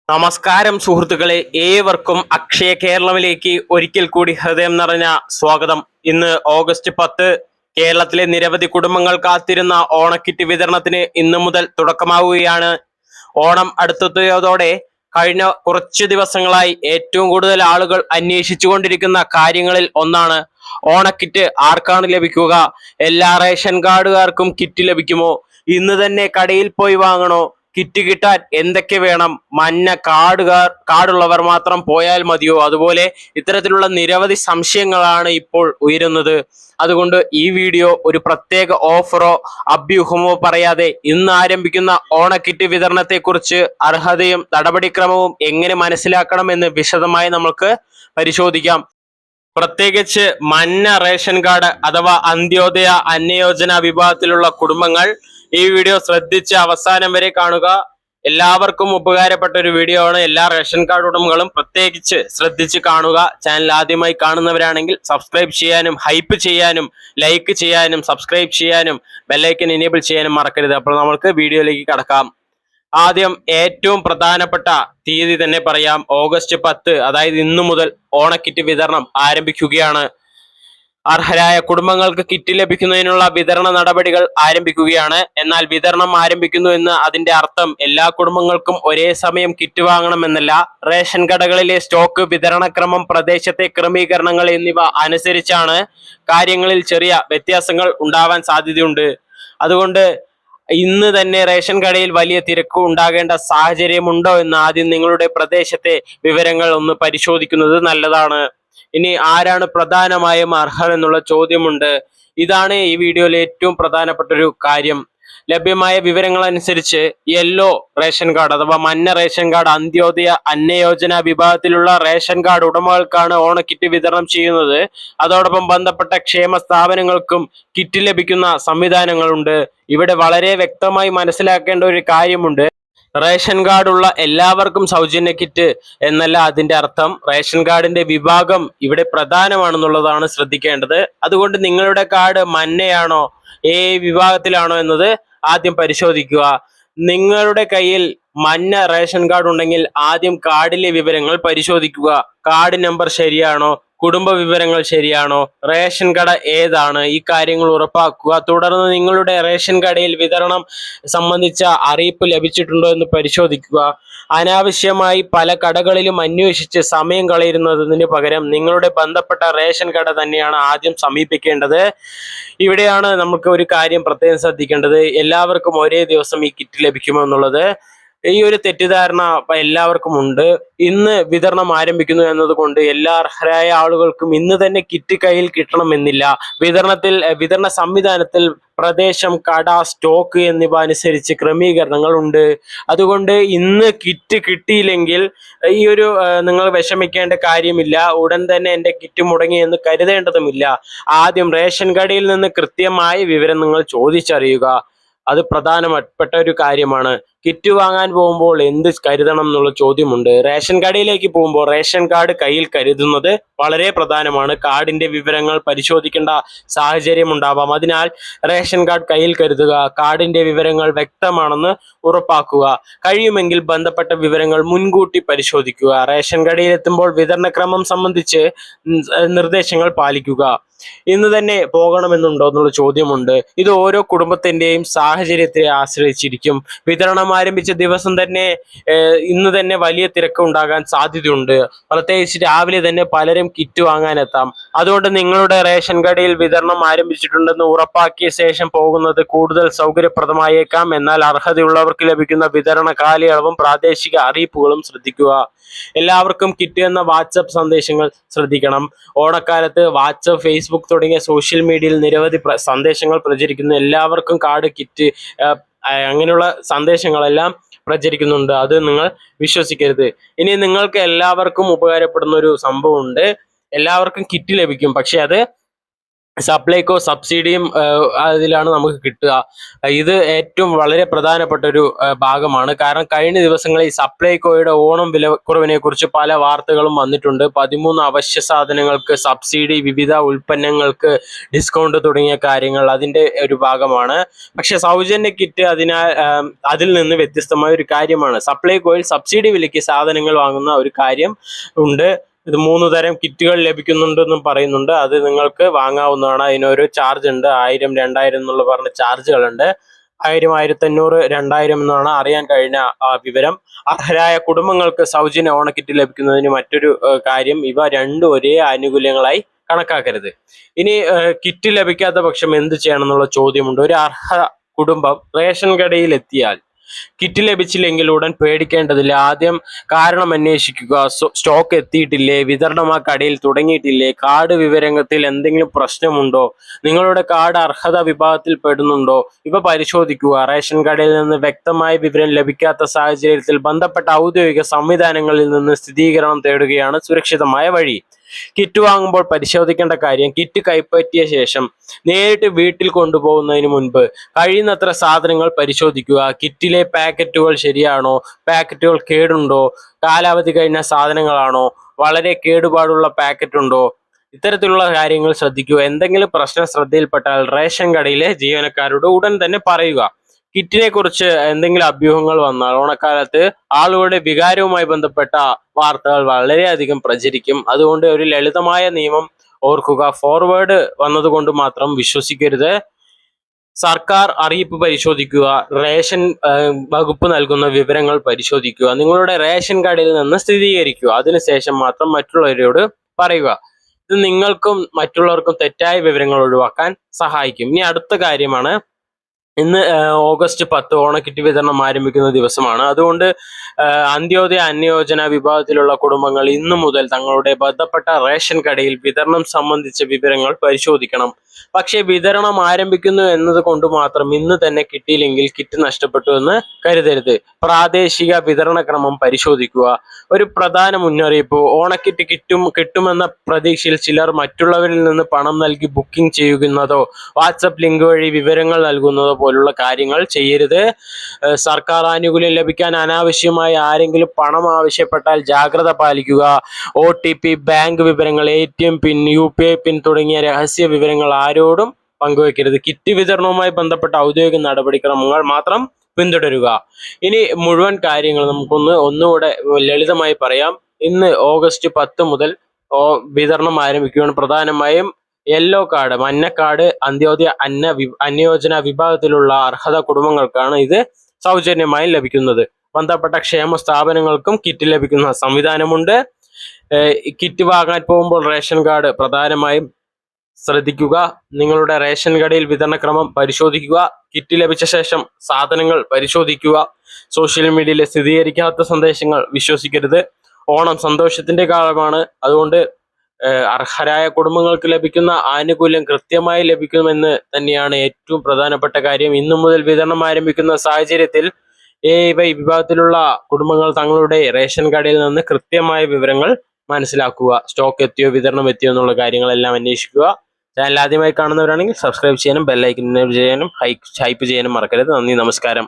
നമസ്കാരം സുഹൃത്തുക്കളെ, ഏവർക്കും അക്ഷയ കേരളത്തിലേക്ക് ഒരിക്കൽ കൂടി ഹൃദയം നിറഞ്ഞ സ്വാഗതം. ഇന്ന് ഓഗസ്റ്റ് 10. കേരളത്തിലെ നിരവധി കുടുംബങ്ങൾ കാത്തിരുന്ന ഓണക്കിറ്റ് വിതരണത്തിന് ഇന്നു മുതൽ തുടക്കമാവുകയാണ്. ഓണം അടുത്തെത്തിയതോടെ കഴിഞ്ഞ കുറച്ചു ദിവസങ്ങളായി ഏറ്റവും കൂടുതൽ ആളുകൾ അന്വേഷിച്ചുകൊണ്ടിരിക്കുന്ന കാര്യങ്ങളിൽ ഒന്നാണ് ഓണക്കിറ്റ് ആർക്കാണ് ലഭിക്കുക. എല്ലാ റേഷൻ കാർഡുകാർക്കും കിറ്റ് ലഭിക്കുമോ? ഇന്ന് തന്നെ കടയിൽ പോയി വാങ്ങണോ? കിറ്റ് കിട്ടാൻ എന്തൊക്കെ വേണം? മഞ്ഞ കാർഡുള്ളവർ മാത്രം പോയാൽ മതിയോ? അതുപോലെ ഇത്തരത്തിലുള്ള നിരവധി സംശയങ്ങളാണ് ഇപ്പോൾ ഉയരുന്നത്. അതുകൊണ്ട് ഈ വീഡിയോ ഒരു പ്രത്യേക ഓഫറോ അഭ്യൂഹമോ പറയാതെ ഇന്ന് ആരംഭിക്കുന്ന ഓണക്കിറ്റ് വിതരണത്തെക്കുറിച്ച് അർഹതയും നടപടിക്രമവും എങ്ങനെ മനസ്സിലാക്കണമെന്ന് വിശദമായി നമുക്ക് പരിശോധിക്കാം. പ്രത്യേകിച്ച് മഞ്ഞ റേഷൻ കാർഡ് അഥവാ അന്ത്യോദയ അന്നയോജന വിഭാഗത്തിലുള്ള കുടുംബങ്ങൾ ഈ വീഡിയോ ശ്രദ്ധിച്ച് അവസാനം വരെ കാണുക. എല്ലാവർക്കും ഉപകാരപ്പെട്ട ഒരു വീഡിയോ ആണ്. എല്ലാ റേഷൻ കാർഡ് ഉടമകളും പ്രത്യേകിച്ച് ശ്രദ്ധിച്ച് കാണുക. ചാനൽ ആദ്യമായി കാണുന്നവരാണെങ്കിൽ സബ്സ്ക്രൈബ് ചെയ്യാനും ഹൈപ്പ് ചെയ്യാനും ലൈക്ക് ചെയ്യാനും സബ്സ്ക്രൈബ് ചെയ്യാനും ബെല്ലൈക്കൻ എനേബിൾ ചെയ്യാനും മറക്കരുത്. അപ്പോൾ നമുക്ക് വീഡിയോയിലേക്ക് കടക്കാം. ആദ്യം ഏറ്റവും പ്രധാനപ്പെട്ട തീയതി തന്നെ പറയാം. ഓഗസ്റ്റ് 10, അതായത് ഇന്നു മുതൽ ഓണക്കിറ്റ് വിതരണം ആരംഭിക്കുകയാണ്. അർഹരായ കുടുംബങ്ങൾക്ക് കിറ്റ് ലഭിക്കുന്നതിനുള്ള വിതരണ നടപടികൾ ആരംഭിക്കുകയാണ്. എന്നാൽ വിതരണം ആരംഭിക്കുന്നു എന്ന് അതിന്റെ അർത്ഥം എല്ലാ കുടുംബങ്ങൾക്കും ഒരേ സമയം കിറ്റ് വാങ്ങണമെന്നല്ല. റേഷൻ കടകളിലെ സ്റ്റോക്ക്, വിതരണക്രമം, പ്രദേശത്തെ ക്രമീകരണങ്ങൾ എന്നിവ അനുസരിച്ചാണ് കാര്യങ്ങളിൽ ചെറിയ വ്യത്യാസങ്ങൾ ഉണ്ടാവാൻ സാധ്യതയുണ്ട്. അതുകൊണ്ട് ഇന്ന് തന്നെ റേഷൻ കടയിൽ വലിയ തിരക്ക് ഉണ്ടാകേണ്ട സാഹചര്യമുണ്ടോ എന്ന് ആദ്യം നിങ്ങളുടെ പ്രദേശത്തെ വിവരങ്ങൾ ഒന്ന് പരിശോധിക്കുന്നത് നല്ലതാണ്. ഇനി ആരാണ് പ്രധാനമായും അർഹർ എന്നുള്ള ചോദ്യമുണ്ട്. ഇതാണ് ഈ വീഡിയോയിൽ ഏറ്റവും പ്രധാനപ്പെട്ട ഒരു കാര്യം. ലഭ്യമായ വിവരങ്ങൾ അനുസരിച്ച് യെല്ലോ റേഷൻ കാർഡ് അഥവാ മഞ്ഞ റേഷൻ കാർഡ് അന്ത്യോദയ അന്നയോജന വിഭാഗത്തിലുള്ള റേഷൻ കാർഡ് ഉടമകൾക്കാണ് ഓണക്കിറ്റ് വിതരണം ചെയ്യുന്നത്. അതോടൊപ്പം ബന്ധപ്പെട്ട ക്ഷേമ സ്ഥാപനങ്ങൾക്കും കിറ്റ് ലഭിക്കുന്ന സംവിധാനങ്ങളുണ്ട്. ഇവിടെ വളരെ വ്യക്തമായി മനസ്സിലാക്കേണ്ട ഒരു കാര്യമുണ്ട്. റേഷൻ കാർഡുള്ള എല്ലാവർക്കും സൗജന്യ കിറ്റ് എന്നല്ല അതിന്റെ അർത്ഥം. റേഷൻ കാർഡിന്റെ വിഭാഗം ഇവിടെ പ്രധാനമാണെന്നുള്ളതാണ് ശ്രദ്ധിക്കേണ്ടത്. അതുകൊണ്ട് നിങ്ങളുടെ കാർഡ് മഞ്ഞയാണോ ഏ വിഭാഗത്തിലാണോ എന്നത് ആദ്യം പരിശോധിക്കുക. നിങ്ങളുടെ കയ്യിൽ മഞ്ഞ റേഷൻ കാർഡ് ഉണ്ടെങ്കിൽ ആദ്യം കാർഡിലെ വിവരങ്ങൾ പരിശോധിക്കുക. കാർഡ് നമ്പർ ശരിയാണോ? കുടുംബ വിവരങ്ങൾ ശരിയാണോ? റേഷൻ കട ഏതാണ്? ഈ കാര്യങ്ങൾ ഉറപ്പാക്കുക. തുടർന്ന് നിങ്ങളുടെ റേഷൻ കടയിൽ വിതരണം സംബന്ധിച്ച അറിയിപ്പ് ലഭിച്ചിട്ടുണ്ടോ എന്ന് പരിശോധിക്കുക. അനാവശ്യമായി പല കടകളിലും അന്വേഷിച്ച് സമയം കളയുന്നതിന് പകരം നിങ്ങളുടെ ബന്ധപ്പെട്ട റേഷൻ കട തന്നെയാണ് ആദ്യം സമീപിക്കേണ്ടത്. ഇവിടെയാണ് നമുക്ക് ഒരു കാര്യം പ്രത്യേകം ശ്രദ്ധിക്കേണ്ടത്. എല്ലാവർക്കും ഒരേ ദിവസം ഈ കിറ്റ് ലഭിക്കുമോ എന്നുള്ളത്. ഈ ഒരു തെറ്റിദ്ധാരണ എല്ലാവർക്കും ഉണ്ട്. ഇന്ന് വിതരണം ആരംഭിക്കുന്നു എന്നതുകൊണ്ട് എല്ലാ അർഹരായ ആളുകൾക്കും ഇന്ന് തന്നെ കിറ്റ് കയ്യിൽ കിട്ടണമെന്നില്ല. വിതരണ സംവിധാനത്തിൽ പ്രദേശം, കട, സ്റ്റോക്ക് എന്നിവ അനുസരിച്ച് ക്രമീകരണങ്ങൾ ഉണ്ട്. അതുകൊണ്ട് ഇന്ന് കിറ്റ് കിട്ടിയില്ലെങ്കിൽ ഈ ഒരു നിങ്ങൾ വിഷമിക്കേണ്ട കാര്യമില്ല. ഉടൻ തന്നെ എൻ്റെ കിറ്റ് മുടങ്ങി എന്ന് കരുതേണ്ടതുമില്ല. ആദ്യം റേഷൻ കടയിൽ നിന്ന് കൃത്യമായ വിവരം നിങ്ങൾ ചോദിച്ചറിയുക. അത് പ്രധാനപ്പെട്ട ഒരു കാര്യമാണ്. കിറ്റ് വാങ്ങാൻ പോകുമ്പോൾ എന്ത് കരുതണം എന്നുള്ള ചോദ്യമുണ്ട്. റേഷൻ കടയിലേക്ക് പോകുമ്പോൾ റേഷൻ കാർഡ് കയ്യിൽ കരുതുന്നത് വളരെ പ്രധാനമാണ്. കാർഡിന്റെ വിവരങ്ങൾ പരിശോധിക്കേണ്ട സാഹചര്യം ഉണ്ടാവാം. അതിനാൽ റേഷൻ കാർഡ് കയ്യിൽ കരുതുക. കാർഡിന്റെ വിവരങ്ങൾ വ്യക്തമാണെന്ന് ഉറപ്പാക്കുക. കഴിയുമെങ്കിൽ ബന്ധപ്പെട്ട വിവരങ്ങൾ മുൻകൂട്ടി പരിശോധിക്കുക. റേഷൻ കടയിൽ എത്തുമ്പോൾ വിതരണക്രമം സംബന്ധിച്ച് നിർദ്ദേശങ്ങൾ പാലിക്കുക. ഇന്ന് തന്നെ പോകണമെന്നുണ്ടോ എന്നുള്ള ചോദ്യമുണ്ട്. ഇത് ഓരോ കുടുംബത്തിന്റെയും സാഹചര്യത്തെ ആശ്രയിച്ചിരിക്കും. വിതരണം ആരംഭിച്ച ദിവസം തന്നെ ഇന്ന് തന്നെ വലിയ തിരക്ക് ഉണ്ടാകാൻ സാധ്യതയുണ്ട്. പ്രത്യേകിച്ച് രാവിലെ തന്നെ പലരും കിറ്റ് വാങ്ങാനെത്താം. അതുകൊണ്ട് നിങ്ങളുടെ റേഷൻ കടയിൽ വിതരണം ആരംഭിച്ചിട്ടുണ്ടെന്ന് ഉറപ്പാക്കിയ ശേഷം പോകുന്നത് കൂടുതൽ സൗകര്യപ്രദമായേക്കാം. എന്നാൽ അർഹതയുള്ളവർക്ക് ലഭിക്കുന്ന വിതരണ കാലയളവും പ്രാദേശിക അറിയിപ്പുകളും ശ്രദ്ധിക്കുക. എല്ലാവർക്കും കിറ്റ് എന്ന വാട്സപ്പ് സന്ദേശങ്ങൾ ശ്രദ്ധിക്കണം. ഓണക്കാലത്ത് വാട്സപ്പ്, ഫേസ്ബുക്ക് തുടങ്ങിയ സോഷ്യൽ മീഡിയയിൽ നിരവധി സന്ദേശങ്ങൾ പ്രചരിക്കുന്നു. എല്ലാവർക്കും കാർഡ്, കിറ്റ് അങ്ങനെയുള്ള സന്ദേശങ്ങളെല്ലാം പ്രചരിക്കുന്നുണ്ട്. അത് നിങ്ങൾ വിശ്വസിക്കരുത്. ഇനി നിങ്ങൾക്ക് എല്ലാവർക്കും ഉപകാരപ്പെടുന്ന ഒരു സംഭവമുണ്ട്. എല്ലാവർക്കും കിറ്റ് ലഭിക്കും. പക്ഷെ അത് സപ്ലൈകോ സബ്സിഡിയും അതിലാണ് നമുക്ക് കിട്ടുക. ഇത് ഏറ്റവും വളരെ പ്രധാനപ്പെട്ട ഒരു ഭാഗമാണ്. കാരണം കഴിഞ്ഞ ദിവസങ്ങളിൽ സപ്ലൈകോയുടെ ഓണം വിലക്കുറവിനെ കുറിച്ച് പല വാർത്തകളും വന്നിട്ടുണ്ട്. 13 അവശ്യ സാധനങ്ങൾക്ക് സബ്സിഡി, വിവിധ ഉൽപ്പന്നങ്ങൾക്ക് ഡിസ്കൗണ്ട് തുടങ്ങിയ കാര്യങ്ങൾ അതിന്റെ ഒരു ഭാഗമാണ്. പക്ഷെ സൗജന്യ കിറ്റ് അതിൽ നിന്ന് വ്യത്യസ്തമായ ഒരു കാര്യമാണ്. സപ്ലൈകോയിൽ സബ്സിഡി വിലയ്ക്ക് സാധനങ്ങൾ വാങ്ങുന്ന ഒരു കാര്യം ഉണ്ട്. ഇത് 3 തരം കിറ്റുകൾ ലഭിക്കുന്നുണ്ടെന്നും പറയുന്നുണ്ട്. അത് നിങ്ങൾക്ക് വാങ്ങാവുന്നതാണ്. അതിനൊരു ചാർജ് ഉണ്ട്. 1000, 2000 എന്നുള്ള പറഞ്ഞ ചാർജുകളുണ്ട്. 1000, 1500, 2000 എന്നാണ് അറിയാൻ കഴിഞ്ഞ വിവരം. അർഹരായ കുടുംബങ്ങൾക്ക് സൗജന്യ ഓണക്കിറ്റ് ലഭിക്കുന്നതിന് മറ്റൊരു കാര്യം, ഇവ രണ്ടും ഒരേ ആനുകൂല്യങ്ങളായി കണക്കാക്കരുത്. ഇനി കിറ്റ് ലഭിക്കാത്ത പക്ഷം എന്ത് ചെയ്യണം എന്നുള്ള ചോദ്യമുണ്ട്. ഒരു അർഹ കുടുംബം റേഷൻ കടയിൽ എത്തിയാൽ കിറ്റ് ലഭിച്ചില്ലെങ്കിൽ ഉടൻ പേടിക്കേണ്ടതില്ല. ആദ്യം കാരണം അന്വേഷിക്കുക. സ്റ്റോക്ക് എത്തിയിട്ടില്ലേ, വിതരണം ആ കടയിൽ തുടങ്ങിയിട്ടില്ലേ, കാർഡ് വിവരത്തിൽ എന്തെങ്കിലും പ്രശ്നമുണ്ടോ, നിങ്ങളുടെ കാർഡ് അർഹത വിഭാഗത്തിൽ പെടുന്നുണ്ടോ, ഇവ പരിശോധിക്കുക. റേഷൻ കടയിൽ നിന്ന് വ്യക്തമായ വിവരം ലഭിക്കാത്ത സാഹചര്യത്തിൽ ബന്ധപ്പെട്ട ഔദ്യോഗിക സംവിധാനങ്ങളിൽ നിന്ന് സ്ഥിരീകരണം തേടുകയാണ് സുരക്ഷിതമായ വഴി. കിറ്റ് വാങ്ങുമ്പോൾ പരിശോധിക്കേണ്ട കാര്യം, കിറ്റ് കൈപ്പറ്റിയ ശേഷം നേരിട്ട് വീട്ടിൽ കൊണ്ടുപോകുന്നതിന് മുൻപ് കഴിയുന്നത്ര സാധനങ്ങൾ പരിശോധിക്കുക. കിറ്റിലെ പാക്കറ്റുകൾ ശരിയാണോ, പാക്കറ്റുകൾ കേടുണ്ടോ, കാലാവധി കഴിഞ്ഞ സാധനങ്ങളാണോ, വളരെ കേടുപാടുള്ള പാക്കറ്റ് ഉണ്ടോ, ഇത്തരത്തിലുള്ള കാര്യങ്ങൾ ശ്രദ്ധിക്കുക. എന്തെങ്കിലും പ്രശ്നം ശ്രദ്ധയിൽപ്പെട്ടാൽ റേഷൻ കടയിലെ ജീവനക്കാരോട് ഉടൻ തന്നെ പറയുക. കിറ്റിനെ കുറിച്ച് എന്തെങ്കിലും അഭ്യൂഹങ്ങൾ വന്നാൽ ഓണക്കാലത്ത് ആളുകളുടെ വികാരവുമായി ബന്ധപ്പെട്ട വാർത്തകൾ വളരെയധികം പ്രചരിക്കും. അതുകൊണ്ട് ഒരു ലളിതമായ നിയമം ഓർക്കുക. ഫോർവേഡ് വന്നതുകൊണ്ട് മാത്രം വിശ്വസിക്കരുത്. സർക്കാർ അറിയിപ്പ് പരിശോധിക്കുക. റേഷൻ വകുപ്പ് നൽകുന്ന വിവരങ്ങൾ പരിശോധിക്കുക. നിങ്ങളുടെ റേഷൻ കടയിൽ നിന്ന് സ്ഥിരീകരിക്കുക. അതിനുശേഷം മാത്രം മറ്റുള്ളവരോട് പറയുക. ഇത് നിങ്ങൾക്കും മറ്റുള്ളവർക്കും തെറ്റായ വിവരങ്ങൾ ഒഴിവാക്കാൻ സഹായിക്കും. ഇനി അടുത്ത കാര്യമാണ്, ഇന്ന് ഓഗസ്റ്റ് 10 ഓണക്കിറ്റ് വിതരണം ആരംഭിക്കുന്ന ദിവസമാണ്. അതുകൊണ്ട് അന്ത്യോദയ അന്നയോജന വിഭാഗത്തിലുള്ള കുടുംബങ്ങൾ ഇന്നു മുതൽ തങ്ങളുടെ ബന്ധപ്പെട്ട റേഷൻ കടയിൽ വിതരണം സംബന്ധിച്ച വിവരങ്ങൾ പരിശോധിക്കണം. പക്ഷേ വിതരണം ആരംഭിക്കുന്നു എന്നത് കൊണ്ട് മാത്രം ഇന്ന് തന്നെ കിട്ടിയില്ലെങ്കിൽ കിറ്റ് നഷ്ടപ്പെട്ടു എന്ന് കരുതരുത്. പ്രാദേശിക വിതരണ ക്രമം പരിശോധിക്കുക. ഒരു പ്രധാന മുന്നറിയിപ്പ്, ഓണക്കിറ്റ് കിട്ടുമെന്ന പ്രതീക്ഷയിൽ ചിലർ മറ്റുള്ളവരിൽ നിന്ന് പണം നൽകി ബുക്കിംഗ് ചെയ്യുന്നതോ വാട്സപ്പ് ലിങ്ക് വഴി വിവരങ്ങൾ നൽകുന്നതോ പോലുള്ള കാര്യങ്ങൾ ചെയ്യരുത്. സർക്കാർ ആനുകൂല്യം ലഭിക്കാൻ അനാവശ്യമായി ആരെങ്കിലും പണം ആവശ്യപ്പെട്ടാൽ ജാഗ്രത പാലിക്കുക. OTP, ബാങ്ക് വിവരങ്ങൾ, ATM പിൻ, UPI പിൻ തുടങ്ങിയ രഹസ്യ വിവരങ്ങൾ ആരോടും പങ്കുവെക്കരുത്. കിറ്റ് വിതരണവുമായി ബന്ധപ്പെട്ട ഔദ്യോഗിക നടപടിക്രമങ്ങൾ മാത്രം പിന്തുടരുക. ഇനി മുഴുവൻ കാര്യങ്ങൾ ഒന്നുകൂടെ ലളിതമായി പറയാം. ഇന്ന് ഓഗസ്റ്റ് 10 മുതൽ വിതരണം ആരംഭിക്കുകയാണ്. പ്രധാനമായും യെല്ലോ കാർഡ്, മഞ്ഞ കാർഡ്, അന്ത്യോദയ അന്നയോജന വിഭാഗത്തിലുള്ള അർഹത കുടുംബങ്ങൾക്കാണ് ഇത് സൗജന്യമായി ലഭിക്കുന്നത്. ബന്ധപ്പെട്ട ക്ഷേമ സ്ഥാപനങ്ങൾക്കും കിറ്റ് ലഭിക്കുന്ന സംവിധാനമുണ്ട്. കിറ്റ് വാങ്ങാൻ പോകുമ്പോൾ റേഷൻ കാർഡ് പ്രധാനമായും ശ്രദ്ധിക്കുക. നിങ്ങളുടെ റേഷൻ കടയിൽ വിതരണക്രമം പരിശോധിക്കുക. കിറ്റ് ലഭിച്ച ശേഷം സാധനങ്ങൾ പരിശോധിക്കുക. സോഷ്യൽ മീഡിയയിലെ സ്ഥിരീകരിക്കാത്ത സന്ദേശങ്ങൾ വിശ്വസിക്കരുത്. ഓണം സന്തോഷത്തിന്റെ കാലമാണ്. അതുകൊണ്ട് അർഹരായ കുടുംബങ്ങൾക്ക് ലഭിക്കുന്ന ആനുകൂല്യം കൃത്യമായി ലഭിക്കുമെന്ന് തന്നെയാണ് ഏറ്റവും പ്രധാനപ്പെട്ട കാര്യം. ഇന്നു മുതൽ വിതരണം ആരംഭിക്കുന്ന സാഹചര്യത്തിൽ വിഭാഗത്തിലുള്ള കുടുംബങ്ങൾ തങ്ങളുടെ റേഷൻ കടയിൽ നിന്ന് കൃത്യമായ വിവരങ്ങൾ മനസ്സിലാക്കുക. സ്റ്റോക്ക് എത്തിയോ, വിതരണം എത്തിയോ എന്നുള്ള കാര്യങ്ങളെല്ലാം അന്വേഷിക്കുക. ചാനൽ ആദ്യമായി കാണുന്നവരാണെങ്കിൽ സബ്സ്ക്രൈബ് ചെയ്യാനും ബെല്ലൈക്കൻ എനേബിൾ ചെയ്യാനും ഹൈപ്പ് ചെയ്യാനും മറക്കരുത്. നന്ദി, നമസ്കാരം.